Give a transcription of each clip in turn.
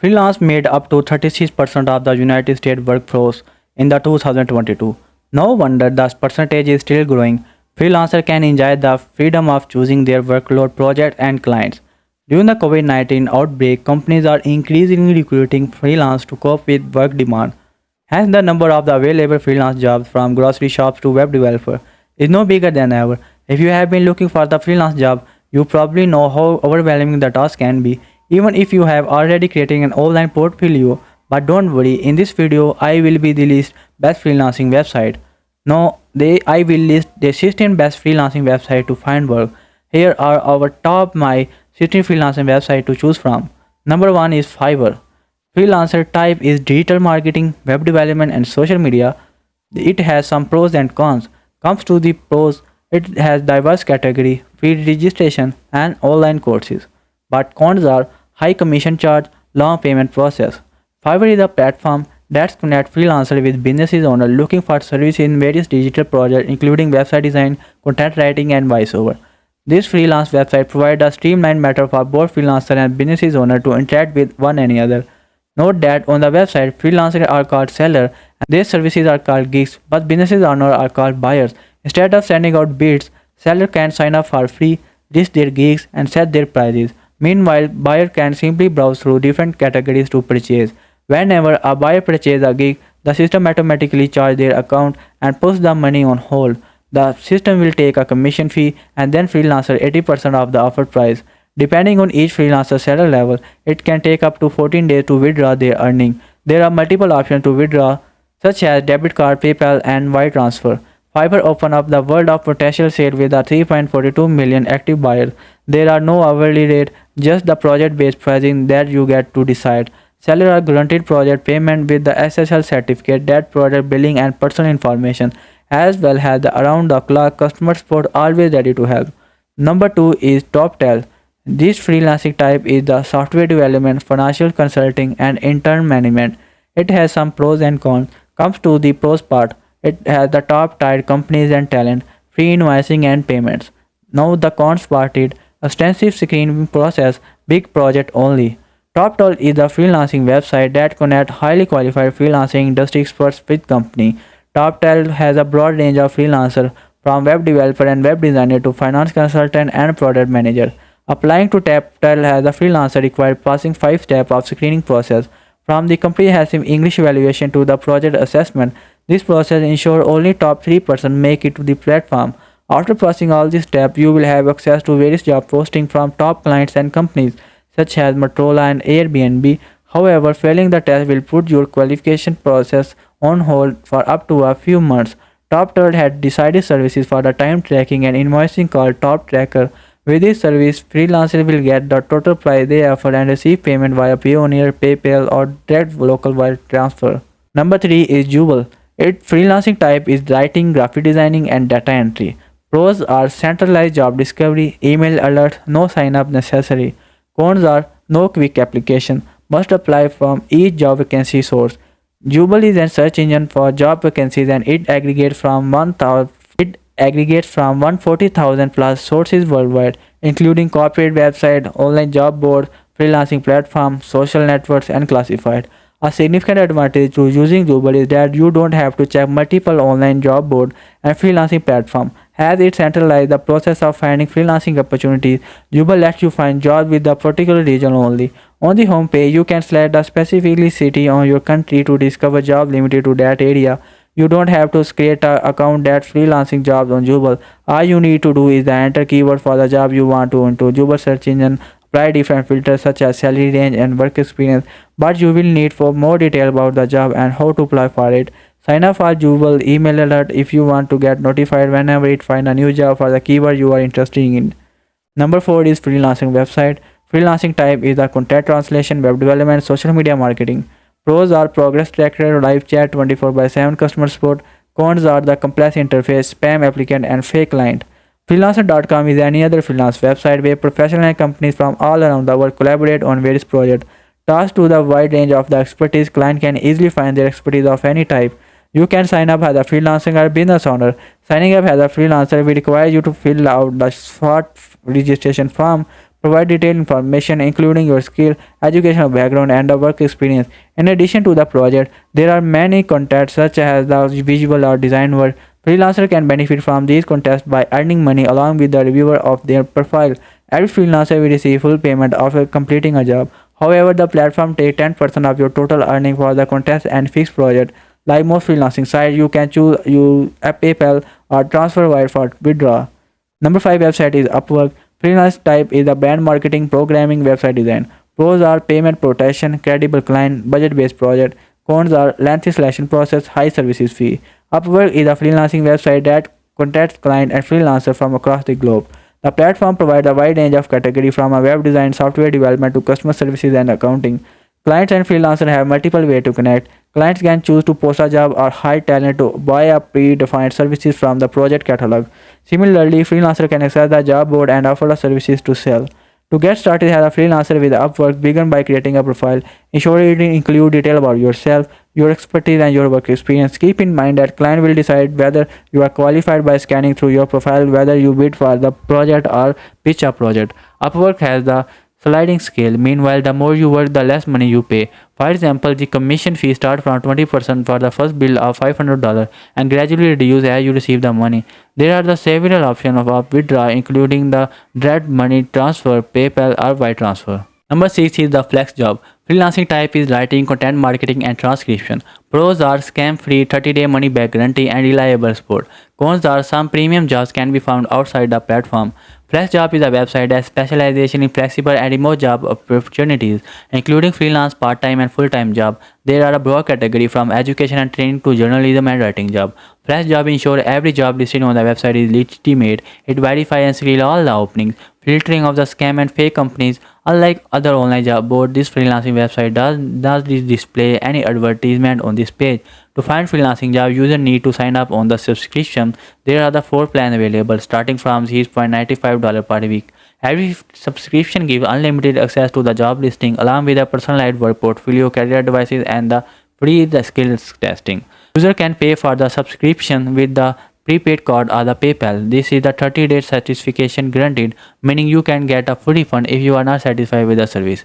Freelance made up to 36% of the United States workforce in the 2022. No wonder the percentage is still growing. Freelancers can enjoy the freedom of choosing their workload, projects, and clients. During the COVID-19 outbreak, companies are increasingly recruiting freelance to cope with work demand. Hence, the number of the available freelance jobs from grocery shops to web developer is no bigger than ever. If you have been looking for the freelance job, you probably know how overwhelming the task can be, even if you have already created an online portfolio. But don't worry, in this video, I will be the list best freelancing website. No, I will list the 16 best freelancing website to find work. Here are our top my 16 freelancing website to choose from. Number 1 is Fiverr. Freelancer type is digital marketing, web development, and social media. It has some pros and cons. Comes to the pros, it has diverse category, free registration, and online courses. But cons are high commission charge, long payment process. Fiverr is a platform that connects freelancers with business owners looking for services in various digital projects, including website design, content writing, and voiceover. This freelance website provides a streamlined method for both freelancers and business owners to interact with one another. Note that on the website, freelancers are called sellers and their services are called gigs, but business owners are called buyers. Instead of sending out bids, sellers can sign up for free, list their gigs, and set their prices. Meanwhile, buyers can simply browse through different categories to purchase. Whenever a buyer purchases a gig, the system automatically charges their account and puts the money on hold. The system will take a commission fee and then freelancer 80% of the offered price. Depending on each freelancer seller level, it can take up to 14 days to withdraw their earning. There are multiple options to withdraw, such as debit card, PayPal, and wire transfer. Fiverr opened up the world of potential sale with a 3.42 million active buyers. There are no hourly rate, just the project-based pricing that you get to decide. Sellers are guaranteed project payment with the SSL certificate, that project billing, and personal information, as well as the around-the-clock customer support always ready to help. Number 2 is TopTel. This freelancing type is the software development, financial consulting, and intern management. It has some pros and cons. Comes to the pros part. It has the top tier companies and talent, free invoicing and payments. Now the cons part is extensive screening process, big project only. TopTel is a freelancing website that connects highly qualified freelancing industry experts with company. TopTel has a broad range of freelancers from web developer and web designer to finance consultant and product manager. Applying to TopTel as a freelancer requires passing 5 steps of screening process, from the comprehensive English evaluation to the project assessment. This process ensures only top 3% make it to the platform. After passing all these steps, you will have access to various job postings from top clients and companies such as Motorola and Airbnb. However, failing the test will put your qualification process on hold for up to a few months. TopTel had decided services for the time tracking and invoicing called Top Tracker. With this service, freelancers will get the total price they offer and receive payment via Payoneer, PayPal, or direct local wire transfer. Number 3 is Jubal. Its freelancing type is writing, graphic designing, and data entry. Pros are centralized job discovery, email alerts, no sign up necessary. Cons are no quick application, must apply from each job vacancy source. Jubal is a search engine for job vacancies and it aggregates from 140,000 plus sources worldwide, including corporate websites, online job boards, freelancing platforms, social networks, and classified. A significant advantage to using Jubal is that you don't have to check multiple online job boards and freelancing platforms. As it centralizes the process of finding freelancing opportunities, Jubal lets you find jobs with the particular region only. On the home page, you can select a specific city on your country to discover jobs limited to that area. You don't have to create an account that freelancing jobs on Jubal. All you need to do is enter keyword for the job you want to into Jubal search engine, apply different filters such as salary range and work experience, but you will need for more detail about the job and how to apply for it. Sign up for Jubal email alert if you want to get notified whenever it finds a new job for the keyword you are interested in. Number 4 is freelancing website. Freelancing type is the content translation, web development, social media marketing. Pros are progress tracker, live chat, 24/7 customer support. Cons are the complex interface, spam applicant, and fake client. Freelancer.com is any other freelance website where professional and companies from all around the world collaborate on various projects. Thanks to the wide range of the expertise, client can easily find their expertise of any type. You can sign up as a freelancer or business owner. Signing up as a freelancer will require you to fill out the short registration form, provide detailed information including your skill, educational background, and the work experience. In addition to the project, there are many contests such as the visual or design work. Freelancer can benefit from these contests by earning money along with the reviewer of their profile. Every freelancer will receive full payment after completing a job. However, the platform takes 10% of your total earning for the contest and fixed project. Like most freelancing sites, you can choose a PayPal or transfer wire for withdraw. Number 5 website is Upwork. Freelance type is a brand marketing programming website design. Pros are payment protection, credible client, budget-based project. Cons are lengthy selection process, high services fee. Upwork is a freelancing website that contacts clients and freelancers from across the globe. The platform provides a wide range of categories from a web design, software development to customer services and accounting. Clients and freelancers have multiple ways to connect. Clients can choose to post a job or hire talent to buy a predefined services from the project catalog. Similarly, freelancer can access the job board and offer the services to sell. To get started as a freelancer with Upwork, begin by creating a profile. Ensure it includes detail about yourself, your expertise, and your work experience. Keep in mind that client will decide whether you are qualified by scanning through your profile, whether you bid for the project or pitch a project. Upwork has the sliding scale. Meanwhile, the more you work, the less money you pay. For example, the commission fee starts from 20% for the first bill of $500 and gradually reduces as you receive the money. There are the several options of withdraw, including the direct money transfer, PayPal, or wire transfer. Number 6 is the flex job. Freelancing type is writing, content marketing, and transcription. Pros are scam-free, 30-day money-back guarantee, and reliable support. Cons are some premium jobs can be found outside the platform. FlexJob is a website that specializes in flexible and remote job opportunities, including freelance, part-time, and full-time job. There are a broad category from education and training to journalism and writing job. FlexJob ensures every job listed on the website is legitimate. It verifies and screens all the openings, filtering of the scam and fake companies. Unlike other online job boards, this freelancing website does display any advertisement on this page. To find freelancing job, users need to sign up on the subscription. There are the 4 plans available, starting from $95 per week. Every subscription gives unlimited access to the job listing, along with a personalized work portfolio, career advices, and the free skills testing. User can pay for the subscription with the prepaid card or the PayPal. This is the 30-day certification guaranteed, meaning you can get a full refund if you are not satisfied with the service.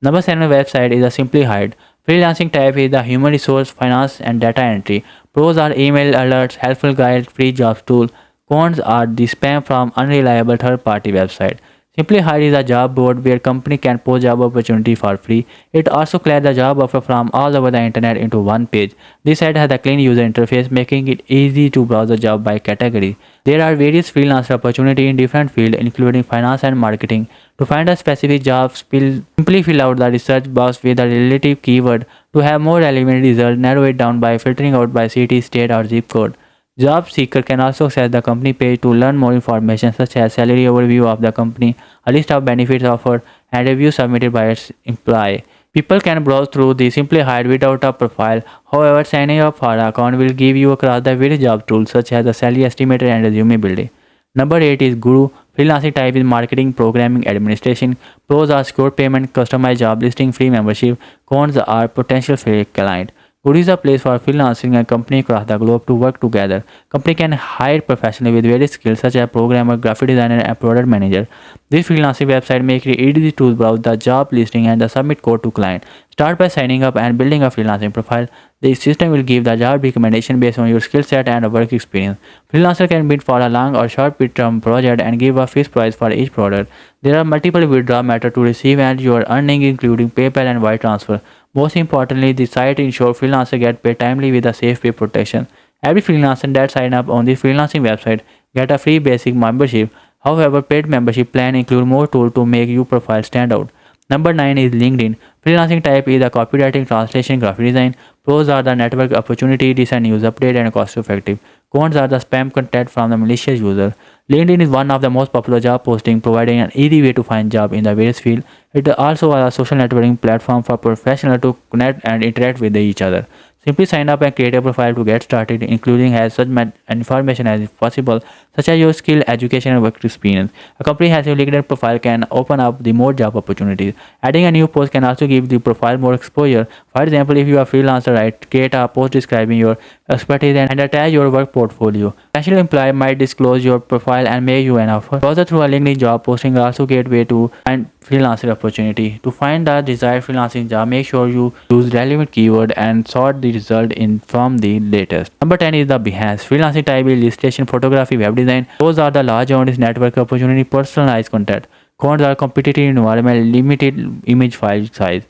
Number 7 website is a Simply Hired. Freelancing type is the human resource, finance, and data entry. Pros are email alerts, helpful guide, free jobs tool. Cons are the spam from unreliable third-party website. Simply Hired is a job board where company can post job opportunity for free. It also collects the job offer from all over the internet into one page. This site has a clean user interface, making it easy to browse the job by category. There are various freelance opportunities in different fields, including finance and marketing. To find a specific job, simply fill out the research box with a relative keyword. To have more relevant results, narrow it down by filtering out by city, state, or zip code. Job seeker can also access the company page to learn more information such as salary overview of the company, a list of benefits offered, and reviews submitted by its employee. People can browse through the Simply Hired without a profile. However, signing up for an account will give you across the various job tools such as the salary estimator and resume builder. Number 8 is Guru. Freelancing type is marketing, programming, administration. Pros are secure payment, customized job listing, free membership. Cons are potential fake client. Guru is a place for freelancing and companies across the globe to work together. Company can hire professionals with various skills such as programmer, graphic designer, and product manager. This freelancing website makes it easy to browse the job listing and the submit code to client. Start by signing up and building a freelancing profile. The system will give the job recommendation based on your skill set and work experience. Freelancer can bid for a long or short term project and give a fixed price for each product. There are multiple withdrawal methods to receive and your earning including PayPal and wire transfer. Most importantly, the site ensures freelancers get paid timely with a safe pay protection. Every freelancer that sign up on the freelancing website get a free basic membership. However, paid membership plan include more tools to make your profile stand out. Number 9 is LinkedIn. Freelancing type is the copywriting, translation, graphic design. Pros are the network opportunity, decent news update, and cost effective. Cons are the spam content from the malicious user. LinkedIn is one of the most popular job posting, providing an easy way to find job in the various fields. It is also a social networking platform for professionals to connect and interact with each other. Simply sign up and create a profile to get started, including as such information as possible, such as your skill, education, and work experience. A company has a LinkedIn profile can open up the more job opportunities. Adding a new post can also give the profile more exposure. For example, if you are a freelancer, right, create a post describing your expertise and attach your work portfolio. Potential employer might disclose your profile and make you an offer. Browser through a LinkedIn job posting are also a great way to find freelancer opportunity. To find the desired freelancing job, make sure you use relevant keyword and sort the result in from the latest. Number 10 is the Behance. Freelancing type is illustration, photography, web design. Those are the large audience network opportunity, personalized content. Cons are competitive environment, limited image file size.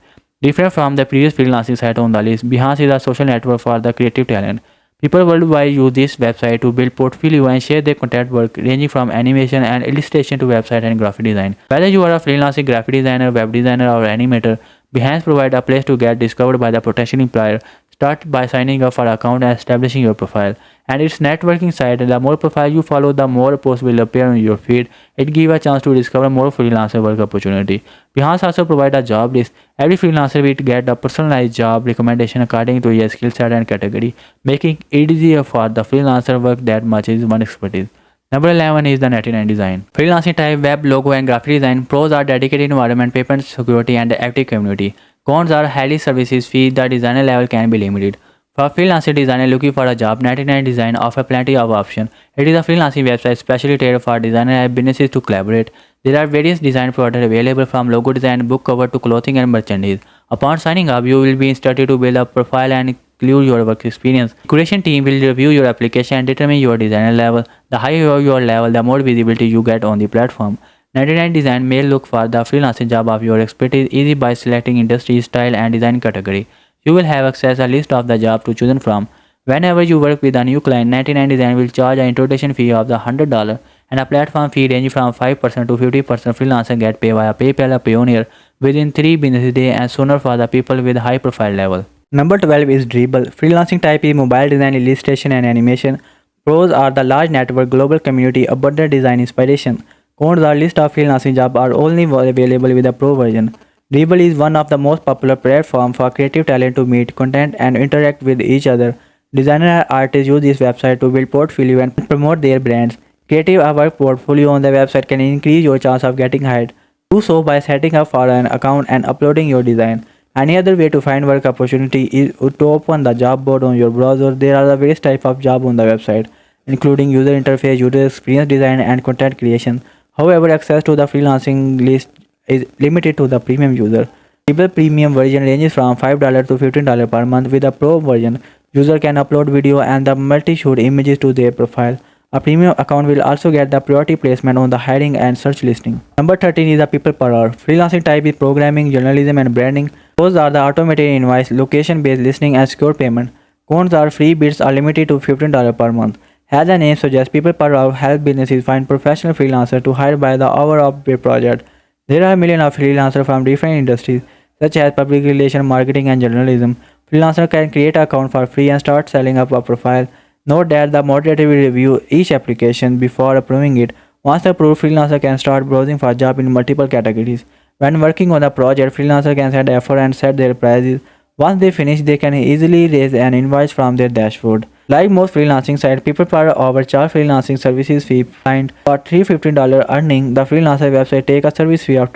Different from the previous freelancing site on the list, Behance is a social network for the creative talent. People worldwide use this website to build portfolio and share their content work ranging from animation and illustration to website and graphic design. Whether you are a freelancing graphic designer, web designer or animator, Behance provides a place to get discovered by the potential employer. Start by signing up for an account and establishing your profile. And its networking site, the more profile you follow, the more posts will appear on your feed. It gives a chance to discover more freelancer work opportunity. Behance also provides a job list. Every freelancer will get a personalized job recommendation according to your skill set and category, making it easier for the freelancer work that matches one expertise. Number 11 is the 99 design. Freelancing type, web, logo and graphic design. Pros are dedicated environment, patent security and active community. Cons are highly services fee, the designer level can be limited. For freelancing designer looking for a job, 99 Design offers plenty of options. It is a freelancing website specially tailored for designer and businesses to collaborate. There are various design products available from logo design, book cover to clothing and merchandise. Upon signing up, you will be instructed to build a profile and include your work experience. The curation team will review your application and determine your designer level. The higher your level, the more visibility you get on the platform. 99 Design may look for the freelancing job of your expertise easy by selecting industry, style and design category. You will have access to a list of the jobs to choose from. Whenever you work with a new client, 99 Design will charge an introduction fee of the $100 and a platform fee ranging from 5% to 50%. Freelancer get paid via PayPal or Payoneer within 3 business days and sooner for the people with high profile level. Number 12 is Dribble. Freelancing type is mobile design, illustration and animation. Pros are the large network, global community, abundant design inspiration. Cons are list of freelancing jobs are only available with a pro version. Dribble is one of the most popular platforms for creative talent to meet content and interact with each other. Designers and artists use this website to build portfolio and promote their brands. Creative work portfolio on the website can increase your chance of getting hired. Do so by setting up for an account and uploading your design. Any other way to find work opportunity is to open the job board on your browser. There are the various types of jobs on the website, including user interface, user experience design, and content creation. However, access to the freelancing list is limited to the premium user. The premium version ranges from $5 to $15 per month. With the pro version, user can upload video and the multi-shoot images to their profile. A premium account will also get the priority placement on the hiring and search listing. Number 13 is the people per hour. Freelancing type is programming, journalism and branding. Those are the automated invoice, location-based listening and secure payment. Cons are free bids are limited to $15 per month. As the name suggests, people per hour help businesses find professional freelancers to hire by the hour of their project. There are millions of freelancers from different industries, such as public relations, marketing, and journalism. Freelancer can create an account for free and start selling up a profile. Note that the moderator will review each application before approving it. Once approved, freelancer can start browsing for jobs in multiple categories. When working on a project, freelancer can set effort and set their prices. Once they finish, they can easily raise an invoice from their dashboard. Like most freelancing sites, people per hour charge freelancing services fee. Find for $315 earning, the freelancer website take a service fee of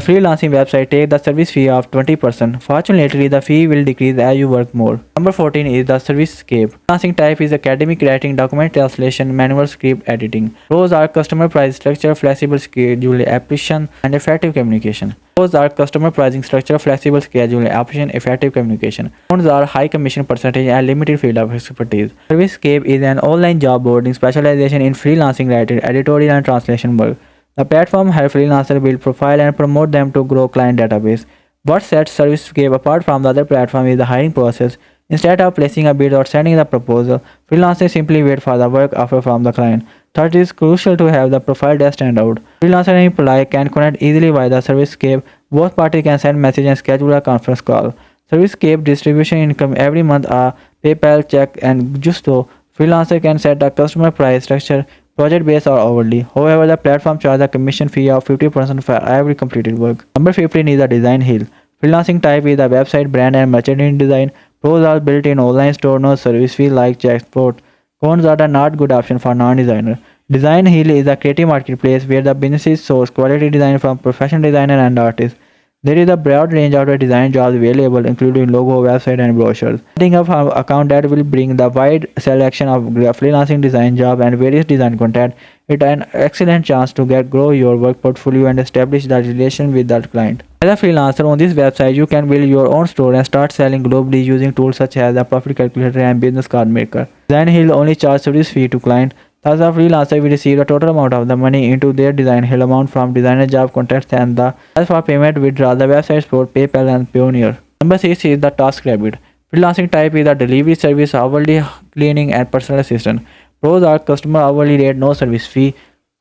freelancing website take the service fee of 20%. Fortunately, the fee will decrease as you work more. Number 14 is the ServiceScape. Freelancing type is academic writing, document translation, manual script editing. Pros are customer price structure, flexible schedule, application, and effective communication. Pros are customer pricing structure, flexible schedule, option, effective communication. Cons are high commission percentage and limited field of expertise. ServiceScape is an online job boarding specialization in freelancing writing, editorial, and translation work. The platform helps freelancers build profile and promote them to grow client database. What sets ServiceScape apart from the other platform is the hiring process. Instead of placing a bid or sending the proposal, freelancers simply wait for the work offer from the client. Third, it is crucial to have the profile that stand out. Freelancer and employee can connect easily via the ServiceScape. Both parties can send message and schedule a conference call. ServiceScape distribution income every month are PayPal, check, and Justo. Freelancer can set a customer price structure, project based or hourly. However, the platform charges a commission fee of 50% for every completed work. Number 15 is the design hill. Freelancing type is the website, brand, and merchandise design. Pros are built-in online store, no service fee like Jackpot. Cons are the not good option for non-designer. Design Hill is a creative marketplace where the businesses source quality design from professional designers and artists. There is a broad range of design jobs available, including logo, website, and brochures. Setting up an account that will bring the wide selection of freelancing design job and various design content. It's an excellent chance to grow your work portfolio and establish the relation with the client. As a freelancer on this website, you can build your own store and start selling globally using tools such as the profit calculator and business card maker. Design Hill only charge service fee to client. Thus, a freelancer will receive the total amount of the money into their Design Hill amount from designer job contracts and the as for payment withdraw the websites for PayPal and Payoneer. Number 6 is the TaskRabbit. Freelancing type is a delivery service, hourly cleaning and personal assistant. Pros are customer hourly rate, no service fee.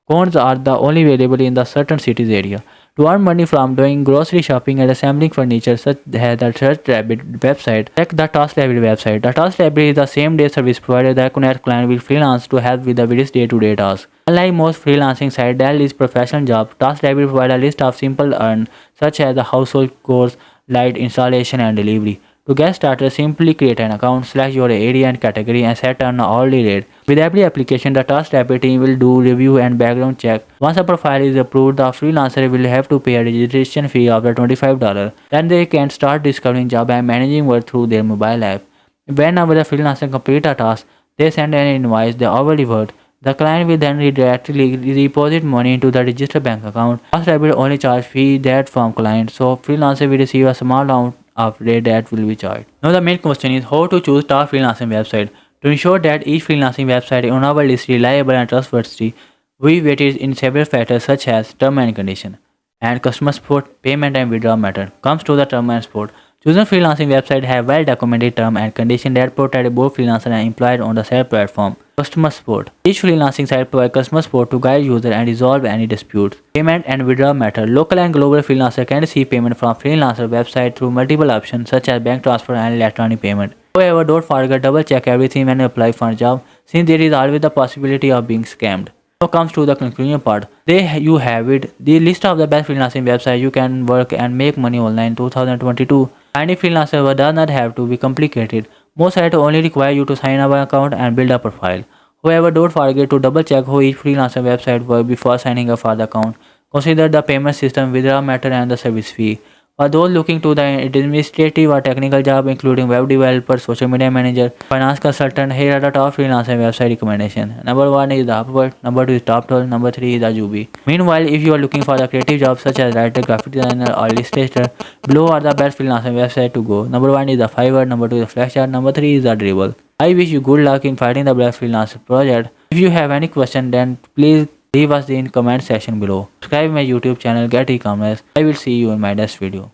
Cons are the only available in the certain cities area. To earn money from doing grocery shopping and assembling furniture such as the TaskRabbit website, check the TaskRabbit website. The TaskRabbit is the same day service provider that connects client with freelance to help with the various day-to-day tasks. Unlike most freelancing sites that list professional jobs, TaskRabbit provides a list of simple earn such as the household chores, light installation and delivery. To get started, simply create an account, select your area and category, and set an hourly rate. With every application, the TaskRabbit team will do review and background check. Once a profile is approved, the freelancer will have to pay a registration fee of $25. Then they can start discovering job and managing work through their mobile app. Whenever the freelancer completes a task, they send an invoice, the hourly work. The client will then directly deposit money into the registered bank account. TaskRabbit only charge fee that from client, so freelancer will receive a small amount of rate that will be charged. Now the main question is how to choose top freelancing website. To ensure that each freelancing website on our list is reliable and trustworthy, we weighted in several factors such as term and condition and customer support, payment and withdrawal method. Comes to the term and support. Chosen freelancing website have well documented term and condition that protect both freelancer and employed on the said platform. Customer support. Each freelancing site provides customer support to guide user and resolve any disputes. Payment and withdrawal method. Local and global freelancer can receive payment from freelancer website through multiple options such as bank transfer and electronic payment. However, don't forget double check everything when you apply for a job, since there is always the possibility of being scammed. Now comes to the conclusion part. There you have it, the list of the best freelancing websites you can work and make money online 2022. Finding freelancer does not have to be complicated. Most sites only require you to sign up an account and build a profile. However, don't forget to double check how each freelancer website works before signing up for the account. Consider the payment system, withdrawal method and the service fee. For those looking to the administrative or technical job including web developer, social media manager, finance consultant, here are the top freelancer website recommendations. Number 1 is the Upwork, number 2 is TopTool, number 3 is the Jubi. Meanwhile, if you are looking for the creative jobs such as writer, graphic designer or illustrator, below are the best freelancer website to go. Number 1 is the Fiverr, number 2 is the Flexchart, number 3 is the Dribble. I wish you good luck in finding the best freelancer project. If you have any question, then please leave us in comment section below. Subscribe my YouTube channel Get E-commerce. I will see you in my next video.